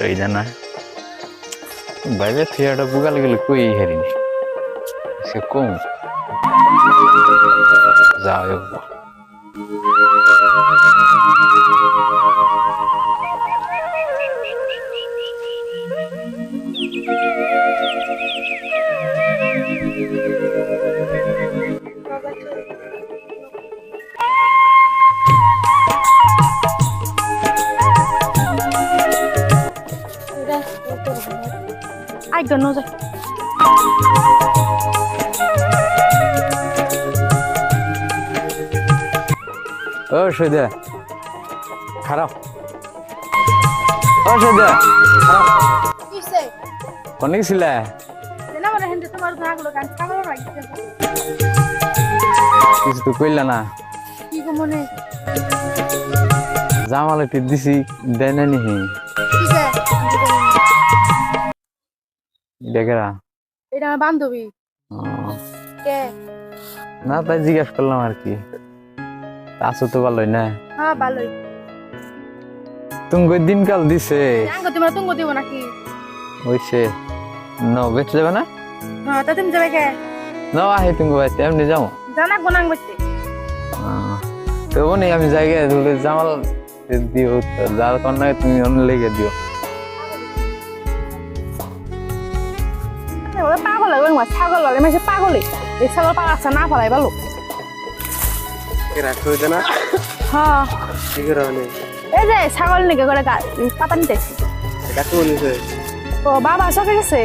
সইদা না বাইরে থিয়েটার বুগাল গেলে কই হারিনি সে কম যাও I don't know. ও সইদা খারাপ ও সইদা কিসে অনেক ছিল না মানে হেন্তে তোমার ভাগলো গান পাগল লাগিছে কিছু তো কইলা না কি গো মনে জামালে তে দিছি দেয় না নিহি কিসে দেখরা এটা আমার বান্ধবী কে না তাই জিজ্ঞেস করলাম আর কি আসো তো ভালোই না হ্যাঁ ভালোই তুমি দিনকাল দিছে আঙ্গ তোমরা তুঙ্গ দিব নাকি ওইছে নাও বেঁচে যাবে না হ্যাঁ তা তুমি যাবে কে নাও আহে তুমি বাইতে এমনি যাও জানা গোনাং বসতে তো বনি আমি জায়গায় ধরে জামাল দিও যার কারণে তুমি অন্য লেগে দিও ওরা পাগল লাগে মা ছাগল লাগে মেসে পাগলই এই ছাগল পাগল না ফলাই ভালো এরা কই দেনা হ্যাঁ কি করে মানে এই যে ছাগল নিকে করে পাতা নিতেছি এটা কোন নিছে ও বাবা সকে গেছে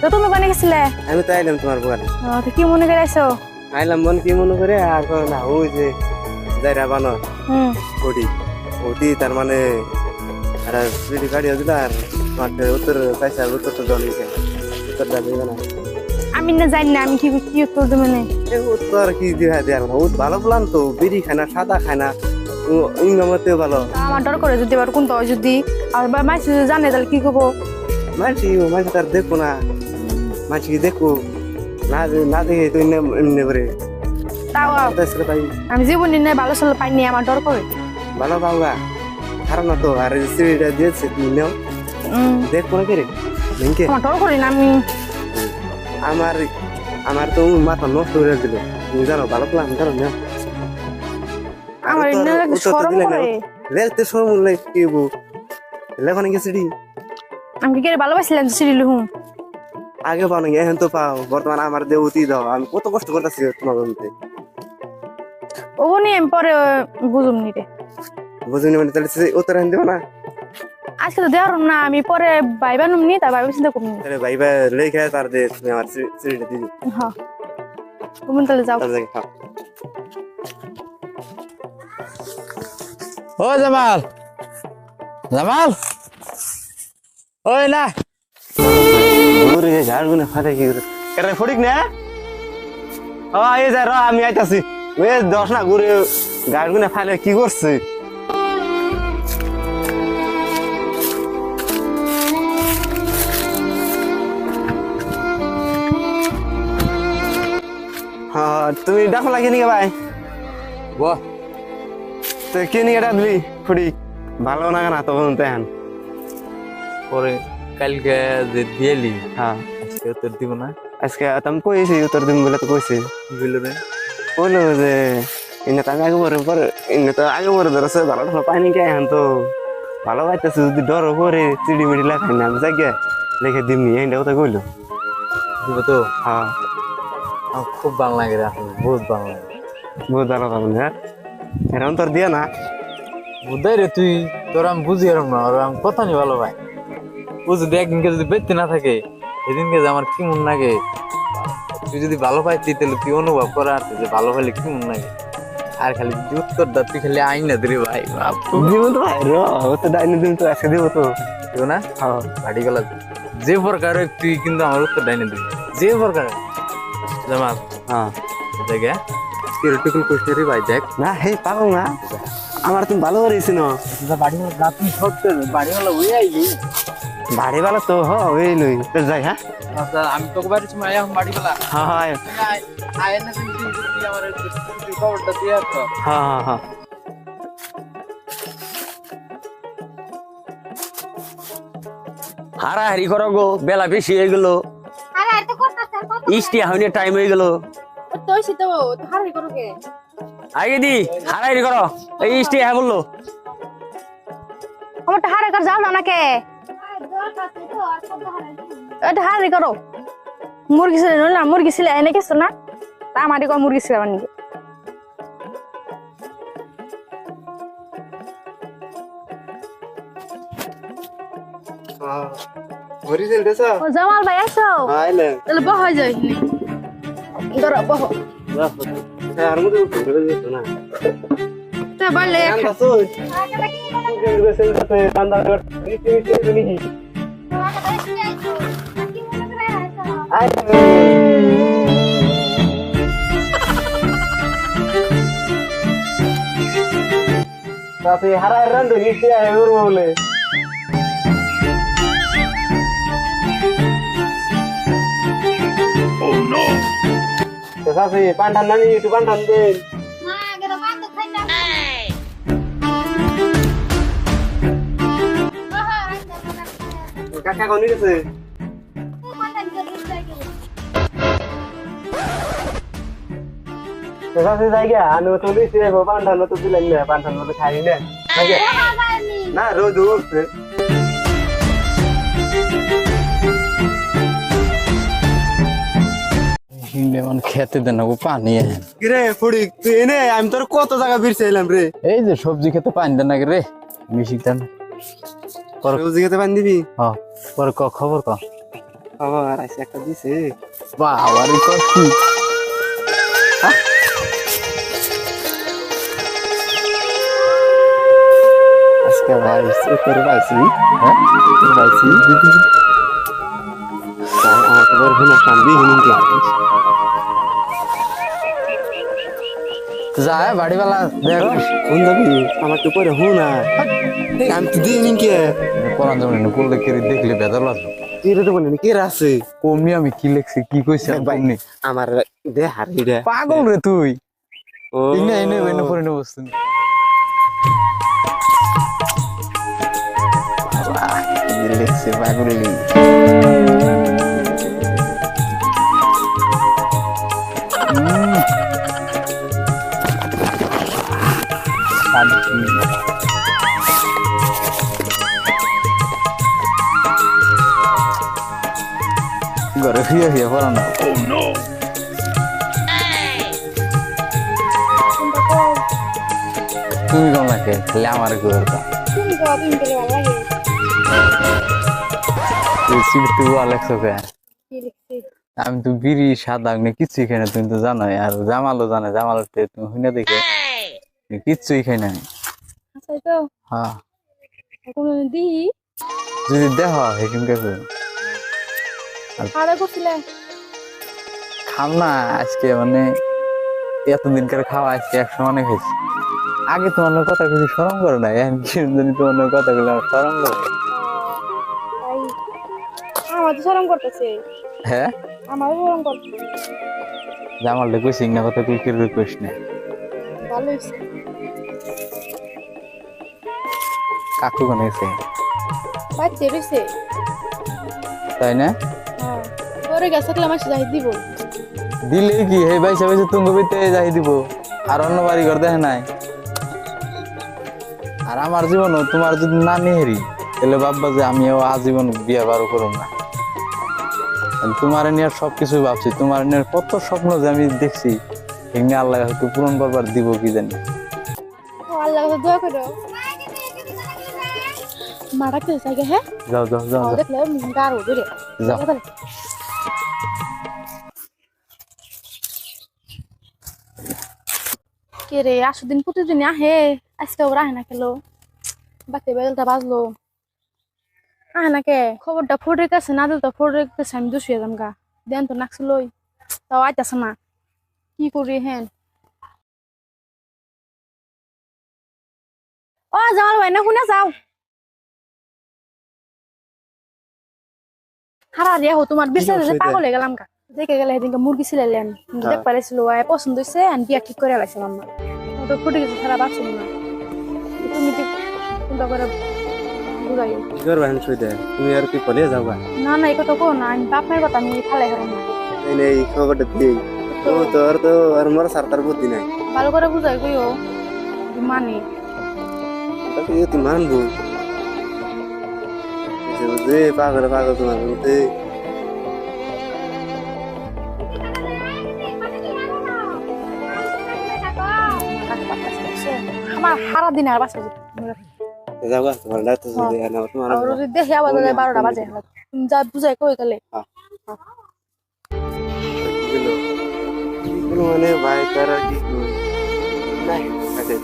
তো তুমি কোনে গেছিলে আমি তো আইলাম তোমার বাড়ি তো কি মনে করে আইছো আইলাম মন কি মনে করে আর কো না ওই যে যাইরা বানো হুম ওটি তার মানে আর সিটি গাড়ি দিল আর মাঠে উত্তর পয়সা উত্তর তো জলিছে উত্তর দাবি না আমি না জানি না আমি কি কি উত্তর দেব না এ উত্তর কি দিয়া দেয়ার না ও ভালো বলাম তো বিড়ি খানা সাদা খানা ইংরামতে ভালো আমার ডর করে যদি এবার কোন তো যদি আর বা মাইস জানে তাহলে কি করব মানছি তার দেখো না মানছি দেখো না দেখে তো এমনি করে তাও তাই আমি জীবনে না ভালো চলে পাইনি আমার ডর করে ভালো পাওয়া খারাপ না তো আর সিঁড়িটা দিয়েছে তুমি নেও দেখো না কে রে লিঙ্কে আমার ডর করি না আমি আমার তো মাথা নষ্ট করে দিল তুমি জানো ভালো প্ল্যান জানো না আমার ইন্না লাগে শরম করে রেলতে শরম লাগে কি বউ লেখনে গেছে ডি আমি কি ভালোবাসিলাম সিরিল হুম আগে পাও না এখন তো পাও বর্তমান আমার দেবতী দাও আমি কত কষ্ট করতেছি তোমার বলতে ও নিয়ে আমি পরে বুঝুম নি রে বুঝিনি মানে তাহলে উত্তর আন দেবো না আজকে তো দেওয়ার না আমি পরে ভাইবা নুম নি তার ভাইবা চিন্তা করুন তাহলে ভাইবা লেখা তার দে তুমি আমার সিঁড়িটা দিয়ে হ্যাঁ তুমি তাহলে যাও ও জামাল জামাল ওই না ঘুরে ঝাড় গুনে ফাটে কি করে কেরে ফটিক না ও এই যা র আমি আইতাছি ওই দশ না ঘুরে গাড় গুনে ফালে কি করছে হ্যাঁ তুমি ডাকো লাগে নি ভাই বাহ তো কে নিয়ে ডাকলি ফটিক ভালো না না তখন তেন পরে কালকে যে দিয়েলি হ্যাঁ আজকে উত্তর দিব না আজকে তুমি কইছি উত্তর দিন বলে তো কইছি কি বললো রে বললো যে ইন্না তো আগে পরে ইন্না তো আগে পরে ধরছে ভালো তো পাইনি কে এখন তো ভালো পাইতেছে যদি ডর করে চিড়ি মিড়ি লেখাই না আমি জায়গা লিখে দিমনি এইটা কথা কইলো দিব তো হ্যাঁ আমার খুব ভালো লাগে রে আসলে বহুত ভালো লাগে বহুত ভালো পাবেন হ্যাঁ এরকম তোর দিয়া না বুঝাই রে তুই তোর আমি বুঝি এরম না আর আমি কথা নি ভালো ভাই ও যদি একদিনকে যদি বেঁচতে না থাকে সেদিনকে যে আমার কি মন লাগে তুই যদি ভালো পাইতি তাহলে তুই অনুভব করা আছে যে ভালো পাইলে কি মন লাগে আর খালি যদি উত্তরটা তুই খালি আইন না দিলি ভাই দিব তো ভাই র ও তো ডাইনি দিন তো আজকে দিব তো দিব না হ্যাঁ বাড়ি গেলা যে প্রকার তুই কিন্তু আমার উত্তর ডাইনে দিবি যে প্রকার জামাল হ্যাঁ দেখে কিরটুকুল কষ্ট রে ভাই দেখ না হে পাগল না আমার তুমি ভালো করেছি না বাড়ি রাত্রি সত্য বাড়ি হলো ওই আইলি বাড়ি ভালো তো হ ওই লই তো যাই হ্যাঁ আচ্ছা আমি তোকে বাড়ি সময় আয়া বাড়ি গেলা হ্যাঁ হ্যাঁ আয় না তুই আমার খবরটা দিয়ে তো হ্যাঁ হ্যাঁ হ্যাঁ হারাহারি করো গো, বেলা বেশি হয়ে গেল, আরে আর তো করতেছ কত ইষ্টি হইনে টাইম হয়ে গেল। তো হইছে তো হারাই করো কে আগে দি হারাহারি করো, এই ইষ্টি হ্যাঁ বললো। আমারটা হারাই কর যাও না নাকে এটা হারাই করো মুরগি ছিল না মুরগি ছিল এনে কিছু না তা আমারই কো মুরগি ছিল নাকি ঘুরি চলতেছ ও জামাল ভাই আইছো আইলে তাহলে বহ হয়ে যাই ধরো বহ আর মধ্যে ঘুরে যেত না তা বললে হারা রান্ধু নিচে বলে পান্ডান নানি একটু পান্ডান দেন কাকা কোন গেছে জায়গা আনো তো দিছি পান্ডান তো দিলেন না পান্ডান তো খাই না না রোদ উঠছে হিন্দেমান খেতে দেন গো পানি কিরে ফুড়ি তুই এনে আমি তোর কত জায়গা বিরছাইলাম রে এই যে সবজি খেতে পানি দেন না রে মিশিক দেন রোজি খেতে পান দিবি হ্যাঁ পরে খবর ক আবার আইসা একটা দিছে বাবারি কষ্ট আজকে ভাই তোর পাইছি হ্যাঁ তোর পাইছি আমার খবর হলো শান্তি হিনিকে যায় বাড়িওয়ালা দেখো কোন যাবি আমার তো পরে হো না আমি তো দিই নিকে কোরআন জমিনে পড়লে কেরি দেখলে বেদর লাগবে কি রে তো বলেন কে আছে কমনি আমি কি লিখছি কি কইছি কমনি আমার দে হারি রে পাগল রে তুই ও ইনে ইনে এনে পরে নে বস্তু কি লিখছে পাগলি ঘরে শুয়ে শুয়ে পড়া না তুমি কম লাগে খালি আমার ঘরটা তুমি তো তুমি গেলে ভালো লাগে তুই সিবিতে আলেক্স ওকে কি লিখছি আমি তো বিড়ি সাদা আগ্নে কিচ্ছুই খাই না তুমি তো জানোই আর জামালও জানে জামালতে তুমি শুনে দেখে কিচ্ছুই খাই না আচ্ছা তো হ্যাঁ এখন দি যদি দেহ সেখানকে খাওয়া করছিলে খাম না আজকে মানে এতদিনকার খাওয়া আজকে একশো মানে খাইছি আগে তোমার কথা কিছু স্মরণ করে না এখন কি জানি তোমার কথা গুলো আমার স্মরণ করে তাই আমার তো শরম করতেছে হ্যাঁ আমারও শরম করতেছে জামালটা কইছি না কথা তুই কি রিকোয়েস্ট না ভালো হয়েছে কাকু কোন গেছে বাচ্চা রয়েছে তাই না হ্যাঁ পরে গেছে থাকলে আমার যাই দিব দিলে কি হে বাইসা বাইসা তুঙ্গ বিতে যাই দিব আর অন্য বাড়ি ঘর দেখে নাই আর আমার জীবনও তোমার যদি না নেহেরি তাহলে ভাববা যে আমিও আজীবন বিয়ে বারো করব না তোমার নিয়ে সবকিছু ভাবছি তোমার নিয়ে কত স্বপ্ন যে আমি দেখছি এমনি আল্লাহ হয়তো পূরণ করবার দিব কি জানি আল্লাহ দোয়া করো মা ডাকতে চাই হ্যাঁ যাও যাও যাও যাও। দেখলে গাড়ো বেরে যাও কে রে আসুদিন প্রতিদিন আহে আজকে ওরা আহে না খেলো বাকি বেলটা বাজলো আহে না কে খবরটা ফোটের কাছে না দিল তো ফোটের কাছে আমি দোষী যাম গা দেন তো নাকছিলই তাও আইতাছে না কি করি হ্যাঁ ও জামাল ভাই না শুনে যাও হারা রে হো তোমার বিশ্বাস আছে পাগল হয়ে গেলাম গা দেখে গেলে সেদিনকে মুরগি ছিলেন দেখ পারেছিল পছন্দ হয়েছে বিয়া ঠিক করে লাগছিলাম না তো ফুটে গেছে সারা বাঁচছিল না তুমি কোনটা করে বুঝাইও কি করবা এখন শুই দে তুমি আর কি কলে যাবা না না এই কথা কো না আমি বাপ মায়ের কথা আমি ফালাই হারাম না এই নেই খবরটা দিই তো তোর তো আর মোর সারতার বুদ্ধি নাই ভালো করে বুঝাই কইও মানে তাকে তুই মানবো বুঝে পাগল পাগল তোমার মধ্যে আমার সারা দিন আর বাসা যাবা তোমার ডাক্তার যদি না তোমার আর যদি দেখে আবার 12টা বাজে তুমি যা বুঝাই কই তাহলে কি মানে ভাই তার আর কি নাই আছে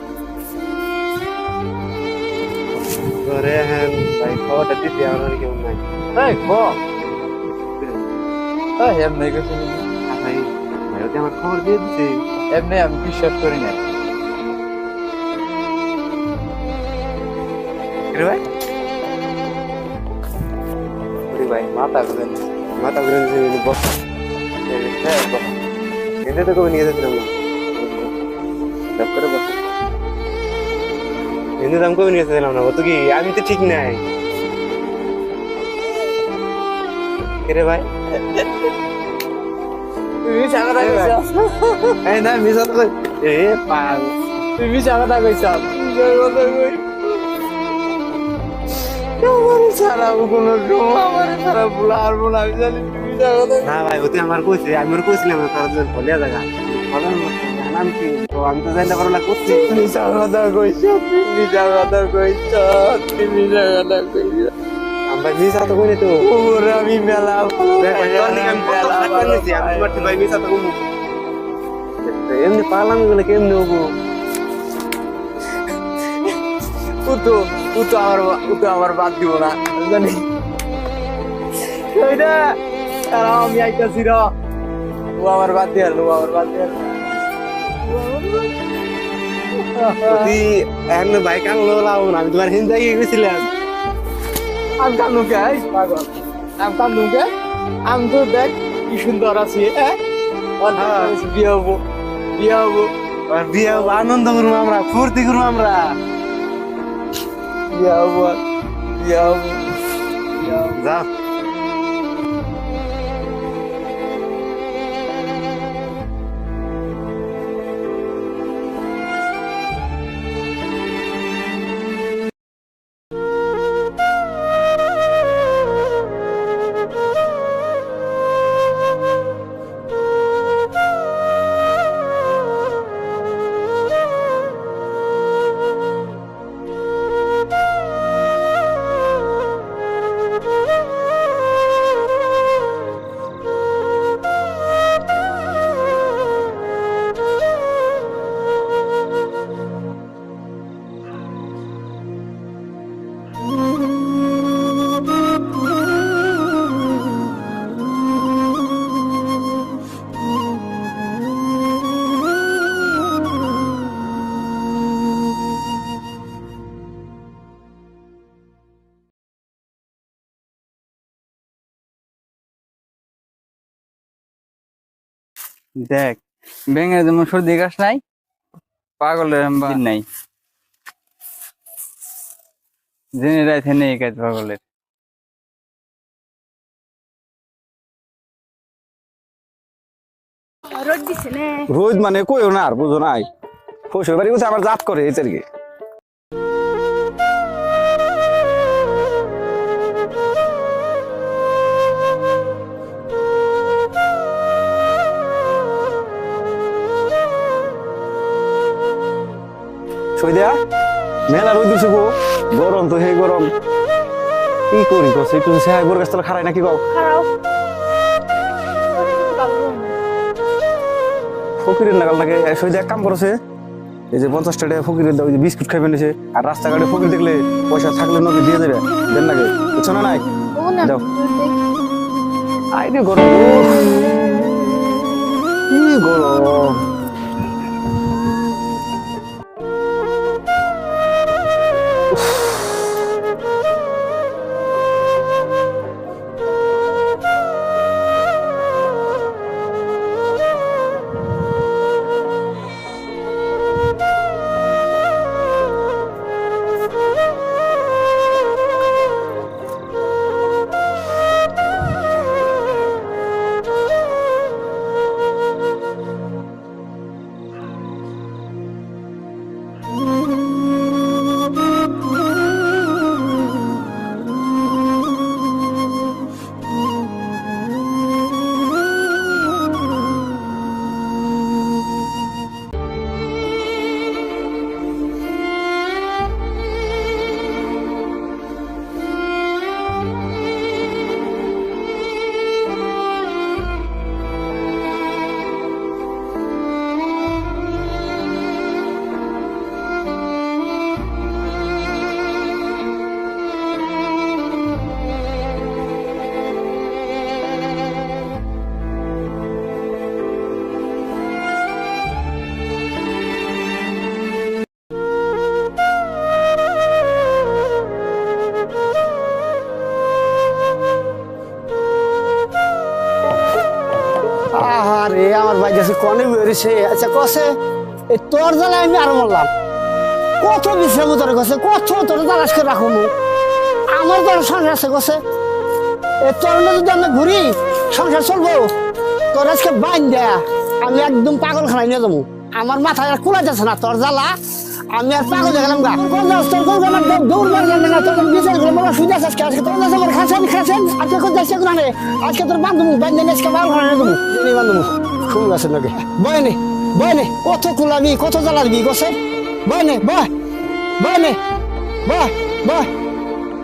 করে হ্যাঁ ভাই খবরটা দিতে আমার কেমন নাই এই ক এমনি কিছু ভাই ভাই ওকে আমার খবর দিয়ে দিছে এমনি আমি বিশ্বাস করি না রে ভাই ভাই মাথা ঘুরেন মাথা ঘুরে বস এতে তো কবে নিয়ে যাচ্ছিলাম না ডাক করে বস এনে দাম কবে নিয়ে যাচ্ছিলাম না তো কি আমি তো ঠিক নাই রে ভাই তুই মিছা কথা কইছস এই না মিছা কথা এ পাল তুই মিছা কথা কইছস কথা কই আমার সারা কোনো আমার সারা ভুলা আর ভুলা আমি জানি তুই মিছা কথা না ভাই ওতে আমার কইছে আমি ওর কইছিলাম তার জন্য বলিয়া জায়গা নাম কি তো আমি তো জানতে পারলাম করছি মিছা কথা কইছস তুই মিছা কথা কইছস তুই মিছা কথা কইছস আমরা মিছা তো কইনি তো ওরে আমি মেলা তোর নিকে আমি কত খাট নিছি আমি তোমার ভাই মিছা তো কইনি এমনি পারলাম বলে কেমনে হবো ও তো আমার বাদ দিব না জানি ওইটা আমি আইতাছি র ও আমার বাদ দিয়ে ও আমার বাদ দিয়ে যদি এখন বাইক আনলো লাভ না আমি তোমার হিন্দা গিয়ে গেছিলাম আমি কান্দু কে পাগল আমি কান্দু কে আমি তো দেখ কি সুন্দর আছি বিয়ে হবো বিয়ে হবো আর বিয়ে হবো, আনন্দ করবো আমরা ফুর্তি করবো আমরা বিয়ে হবো বিয়ে হবো বিয়ে হবো যাও দেখ ব্যাঙের যেমন সর্দি কাশ নাই পাগলের দিন নাই জেনে রাইতে নেই কাজ পাগলের রোদ দিছে নে রোজ মানে কইও না আর বুঝো নাই শ্বশুর বাড়ি কোথায় আবার জাত করে এই চারিকে সইদা মেলা রোদ দিছে গো গরম তো হে গরম কি করি কস একটু সাহেব গোর গাছতলা খারাই নাকি কও খারাপ ফকিরের নাগাল লাগে সইদা এক কাম করছে এই যে 50 টাকা ফকিরের দাও বিস্কুট খাইবে নিছে আর রাস্তাঘাটে ফকির দেখলে পয়সা থাকলে নকে দিয়ে দেবে দেন নাকি বুঝছো না নাই ও না দাও। আই রে গরম কি গরম গেছে কনে বেরিয়েছে আচ্ছা কষে এই তোর জ্বালায় আমি আরো মরলাম কত বিশ্রাম তোর কাছে কত তোর তালাশ করে রাখো আমার তোর সংসার আছে কষে এই তোর না যদি আমরা ঘুরি সংসার চলবো তোর আজকে বাইন দেয়া আমি একদম পাগল খানায় নিয়ে যাবো আমার মাথায় আর কুলা যাচ্ছে না তোর জ্বালা আমি আর পাগল দেখলাম গা তোর কোন আমার দৌড় মারলাম না তোর বিচার করে বাবা শুয়ে আছে আজকে আজকে তোর কাছে আমার খাচ্ছেন আজকে কোন যাচ্ছে না রে আজকে তোর বান্ধবী বাইন দেন আজকে পাগল খানায় নিয়ে যাবো এই বান্ধবী খুব আছে নাকি বয়নে বয়নে কত কুলাবি কত জ্বালাবি কষে বয়নে বয় বয়নে বয় বয়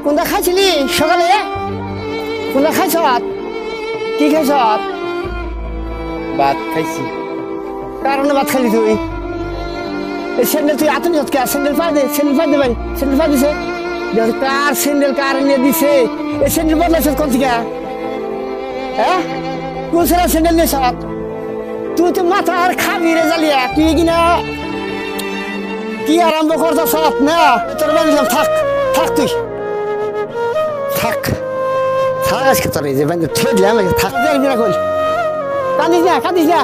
কোনটা খাইছিলি সকালে কোনটা খাইছ কি খাইছ ভাত খাইছি কারণে ভাত খালি তুই এই স্যান্ডেল তুই আতনি হত কে স্যান্ডেল পাই দে ভাই স্যান্ডেল পাই দিছে কার স্যান্ডেল কার নিয়ে দিছে এই স্যান্ডেল বদলাইছ কোন থেকে হ্যাঁ কোন স্যান্ডেল নিয়ে সাত তুই তো মাথা আর খাবি রে জ্বালিয়া তুই কিনা কি আরম্ভ করতে সাত না তোর বানিলাম থাক থাক তুই থাক থাক আজকে তোর এই যে বান্ধব ঠেলে আমাকে থাক যাই না কই কাঁদিস না